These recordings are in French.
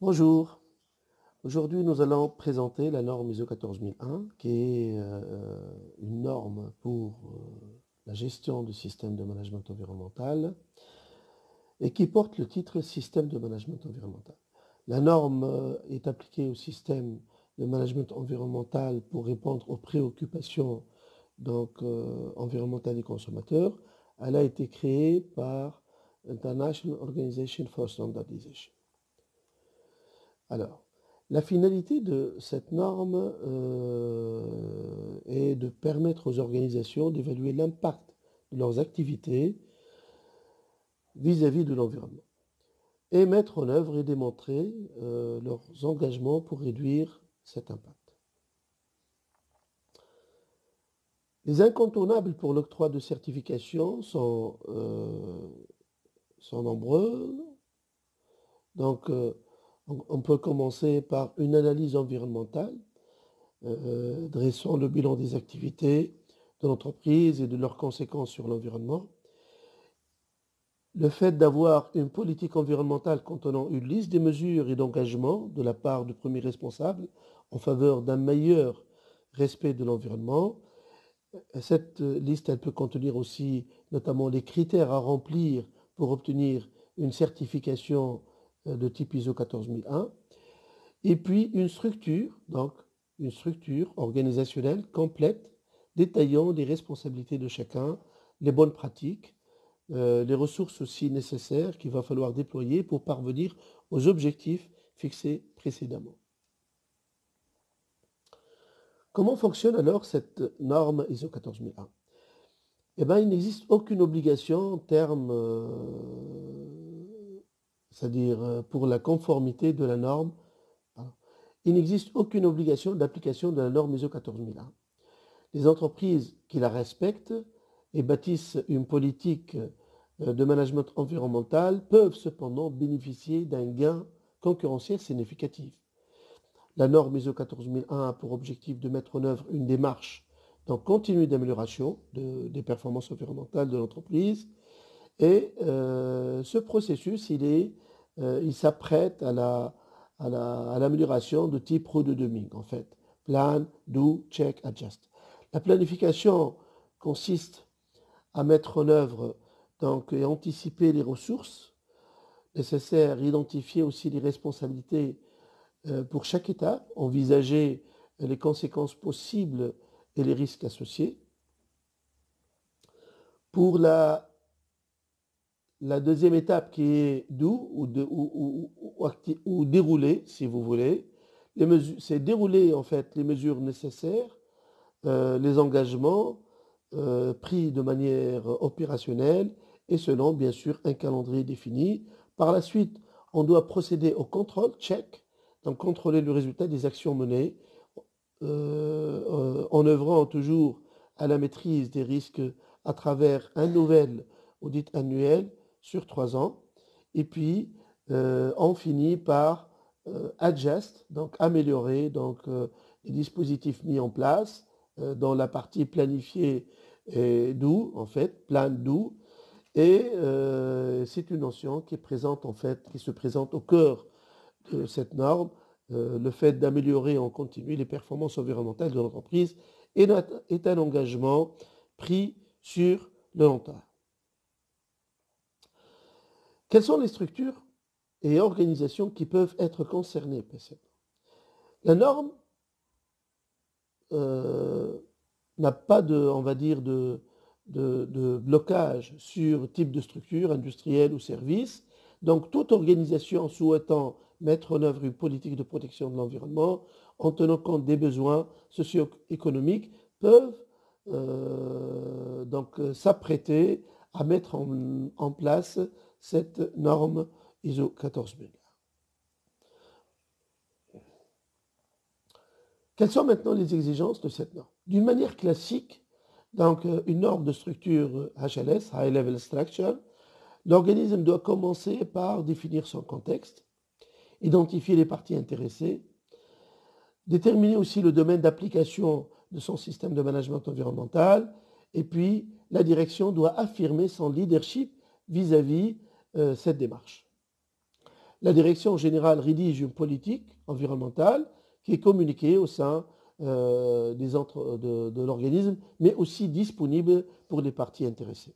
Bonjour, aujourd'hui nous allons présenter la norme ISO 14001 qui est une norme pour la gestion du système de management environnemental et qui porte le titre Système de management environnemental. La norme est appliquée au système de management environnemental pour répondre aux préoccupations environnementales des consommateurs. Elle a été créée par International Organization for Standardization. Alors, la finalité de cette norme est de permettre aux organisations d'évaluer l'impact de leurs activités vis-à-vis de l'environnement et mettre en œuvre et démontrer leurs engagements pour réduire cet impact. Les incontournables pour l'octroi de certification sont nombreux. Donc, on peut commencer par une analyse environnementale, dressant le bilan des activités de l'entreprise et de leurs conséquences sur l'environnement. Le fait d'avoir une politique environnementale contenant une liste des mesures et d'engagements de la part du premier responsable en faveur d'un meilleur respect de l'environnement. Cette liste, elle peut contenir aussi notamment les critères à remplir pour obtenir une certification de type ISO 14001. Et puis une structure organisationnelle complète détaillant les responsabilités de chacun, les bonnes pratiques, les ressources aussi nécessaires qu'il va falloir déployer pour parvenir aux objectifs fixés précédemment. Comment fonctionne alors cette norme ISO 14001 ? Eh bien, il n'existe aucune obligation en termes, c'est-à-dire pour la conformité de la norme. Il n'existe aucune obligation d'application de la norme ISO 14001. Les entreprises qui la respectent et bâtissent une politique de management environnemental peuvent cependant bénéficier d'un gain concurrentiel significatif. La norme ISO 14001 a pour objectif de mettre en œuvre une démarche continue d'amélioration des performances environnementales de l'entreprise. Et ce processus, il s'apprête à l'amélioration de type road de Deming, en fait. Plan, do, check, adjust. La planification consiste à mettre en œuvre et anticiper les ressources nécessaires, identifier aussi les responsabilités pour chaque étape, envisager les conséquences possibles et les risques associés. Pour la deuxième étape qui est do ou dérouler, si vous voulez, c'est dérouler en fait les mesures nécessaires, les engagements pris de manière opérationnelle et selon bien sûr un calendrier défini. Par la suite, on doit procéder au contrôle, check, donc contrôler le résultat des actions menées en œuvrant toujours à la maîtrise des risques à travers un nouvel audit annuel sur 3 ans. Et puis, on finit par adjust, donc améliorer les dispositifs mis en place dans la partie planifiée et do, en fait, plan do. Et c'est une notion qui est présente, en fait, qui se présente au cœur de cette norme, le fait d'améliorer en continu les performances environnementales de l'entreprise est un engagement pris sur le long terme. Quelles sont les structures et organisations qui peuvent être concernées par cette norme ? La norme n'a pas on va dire, de blocage sur type de structure industrielle ou service. Donc, toute organisation souhaitant mettre en œuvre une politique de protection de l'environnement en tenant compte des besoins socio-économiques peuvent s'apprêter à mettre en place cette norme ISO 14000. Quelles sont maintenant les exigences de cette norme ? D'une manière classique, donc une norme de structure HLS, High Level Structure, l'organisme doit commencer par définir son contexte, identifier les parties intéressées, déterminer aussi le domaine d'application de son système de management environnemental, et puis la direction doit affirmer son leadership vis-à-vis cette démarche. La direction générale rédige une politique environnementale qui est communiquée au sein de l'organisme, mais aussi disponible pour les parties intéressées.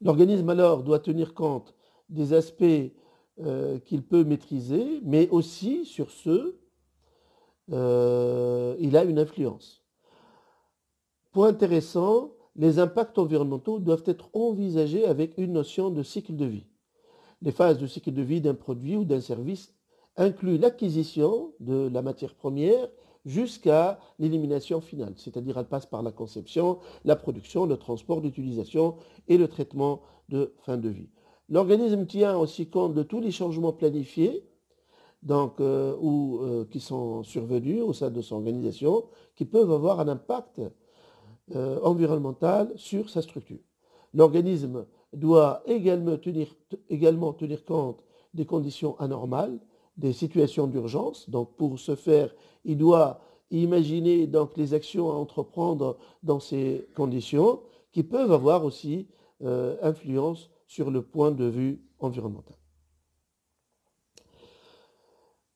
L'organisme alors doit tenir compte des aspects qu'il peut maîtriser, mais aussi sur ceux il a une influence. Point intéressant, les impacts environnementaux doivent être envisagés avec une notion de cycle de vie. Les phases de cycle de vie d'un produit ou d'un service incluent l'acquisition de la matière première jusqu'à l'élimination finale, c'est-à-dire elle passe par la conception, la production, le transport, l'utilisation et le traitement de fin de vie. L'organisme tient aussi compte de tous les changements planifiés qui sont survenus au sein de son organisation, qui peuvent avoir un impact environnemental sur sa structure. L'organisme doit également tenir compte des conditions anormales, des situations d'urgence. Donc, pour ce faire, il doit imaginer donc les actions à entreprendre dans ces conditions qui peuvent avoir aussi influence sur le point de vue environnemental.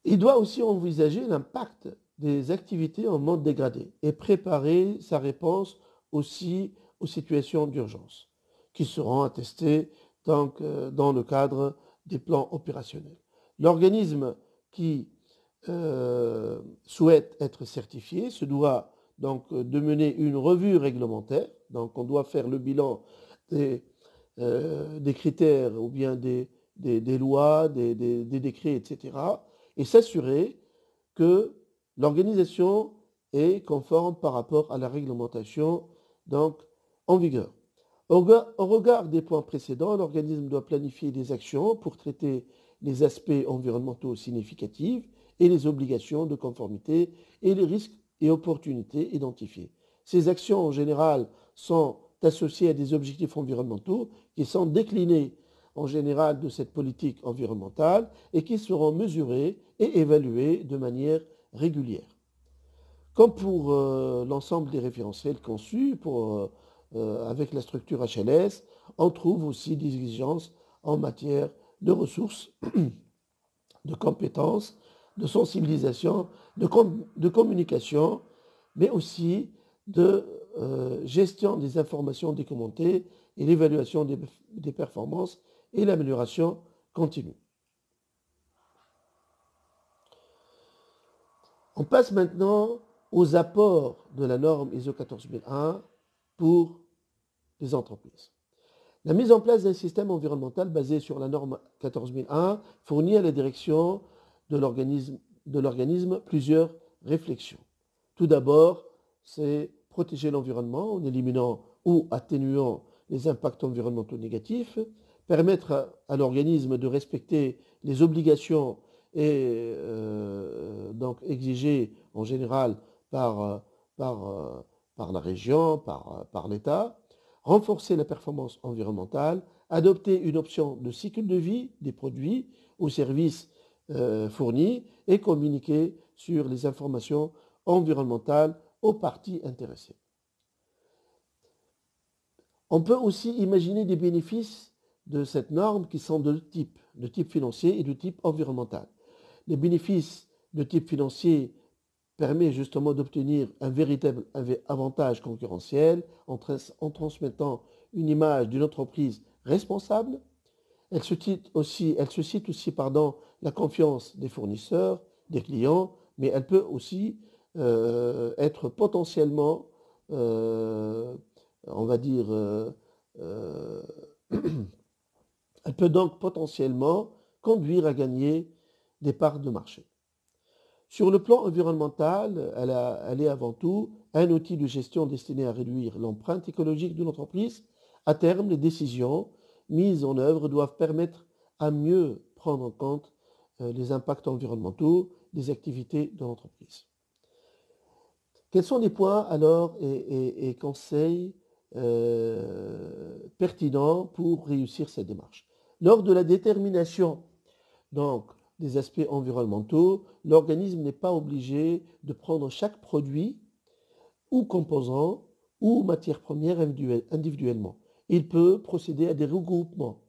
Il doit aussi envisager l'impact des activités en mode dégradé et préparer sa réponse aussi aux situations d'urgence qui seront attestées donc, dans le cadre des plans opérationnels. L'organisme qui souhaite être certifié se doit donc de mener une revue réglementaire. Donc on doit faire le bilan des critères ou bien des lois, des décrets, etc. et s'assurer que l'organisation est conforme par rapport à la réglementation donc, en vigueur. Au regard des points précédents, l'organisme doit planifier des actions pour traiter les aspects environnementaux significatifs et les obligations de conformité et les risques et opportunités identifiés. Ces actions en général sont associées à des objectifs environnementaux qui sont déclinés en général de cette politique environnementale et qui seront mesurés et évalués de manière régulière. Comme pour l'ensemble des référentiels conçus avec la structure HLS, on trouve aussi des exigences en matière de ressources, de compétences, de sensibilisation, de communication, mais aussi de gestion des informations documentées et l'évaluation des performances et l'amélioration continue. On passe maintenant aux apports de la norme ISO 14001 pour les entreprises. La mise en place d'un système environnemental basé sur la norme 14001 fournit à la direction de l'organisme plusieurs réflexions. Tout d'abord, c'est protéger l'environnement en éliminant ou atténuant les impacts environnementaux négatifs, permettre à l'organisme de respecter les obligations et donc exigées en général par la région, par l'État, renforcer la performance environnementale, adopter une option de cycle de vie des produits ou services fournis et communiquer sur les informations environnementales aux parties intéressées. On peut aussi imaginer des bénéfices de cette norme qui sont de type financier et de type environnemental. Les bénéfices de type financier permettent justement d'obtenir un véritable avantage concurrentiel en transmettant une image d'une entreprise responsable. Elle suscite aussi la confiance des fournisseurs, des clients, mais elle peut aussi être potentiellement, on va dire, elle peut donc potentiellement conduire à gagner des parts de marché. Sur le plan environnemental, elle est avant tout un outil de gestion destiné à réduire l'empreinte écologique de l'entreprise. À terme, les décisions mises en œuvre doivent permettre à mieux prendre en compte les impacts environnementaux des activités de l'entreprise. Quels sont les points alors et conseils pertinents pour réussir cette démarche? Lors de la détermination donc, des aspects environnementaux, l'organisme n'est pas obligé de prendre chaque produit ou composant ou matière première individuellement. Il peut procéder à des regroupements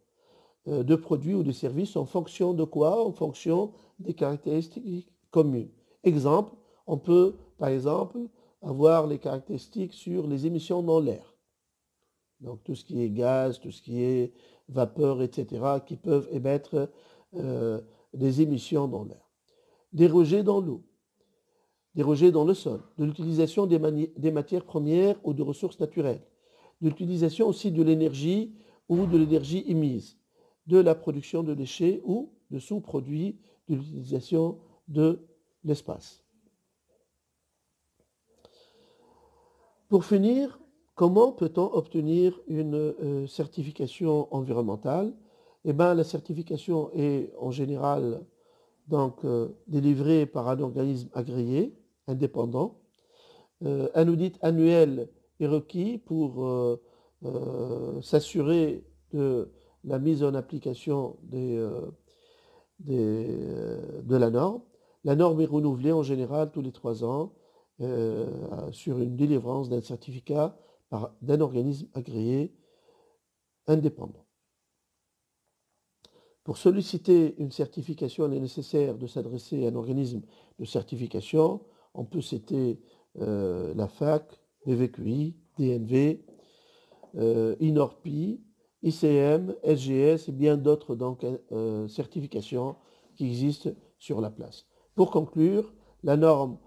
de produits ou de services en fonction de quoi? En fonction des caractéristiques communes. Exemple, on peut, par exemple, avoir les caractéristiques sur les émissions dans l'air. Donc tout ce qui est gaz, tout ce qui est vapeur, etc., qui peuvent émettre des émissions dans l'air. Des rejets dans l'eau, des rejets dans le sol, de l'utilisation des matières premières ou de ressources naturelles, de l'utilisation aussi de l'énergie ou de l'énergie émise, de la production de déchets ou de sous-produits, de l'utilisation de l'espace. Pour finir, comment peut-on obtenir une certification environnementale? Eh bien, la certification est en général donc délivrée par un organisme agréé, indépendant. Un audit annuel est requis pour s'assurer de la mise en application de la norme. La norme est renouvelée en général tous les 3 ans sur une délivrance d'un certificat d'un organisme agréé indépendant. Pour solliciter une certification, il est nécessaire de s'adresser à un organisme de certification. On peut citer la FAC, BVQI, DNV, INORPI, ICM, SGS et bien d'autres certifications qui existent sur la place. Pour conclure, la norme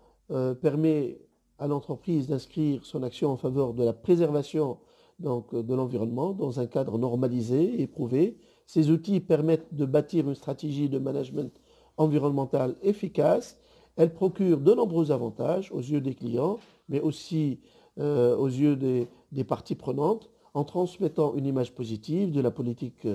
permet à l'entreprise d'inscrire son action en faveur de la préservation de l'environnement dans un cadre normalisé et éprouvé. Ces outils permettent de bâtir une stratégie de management environnemental efficace. Elle procure de nombreux avantages aux yeux des clients, mais aussi aux yeux des parties prenantes, en transmettant une image positive de la politique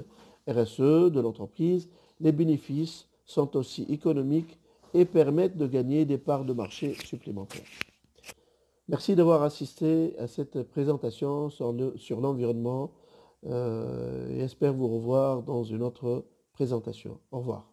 RSE de l'entreprise. Les bénéfices sont aussi économiques et permettent de gagner des parts de marché supplémentaires. Merci d'avoir assisté à cette présentation sur l'environnement et espère vous revoir dans une autre présentation. Au revoir.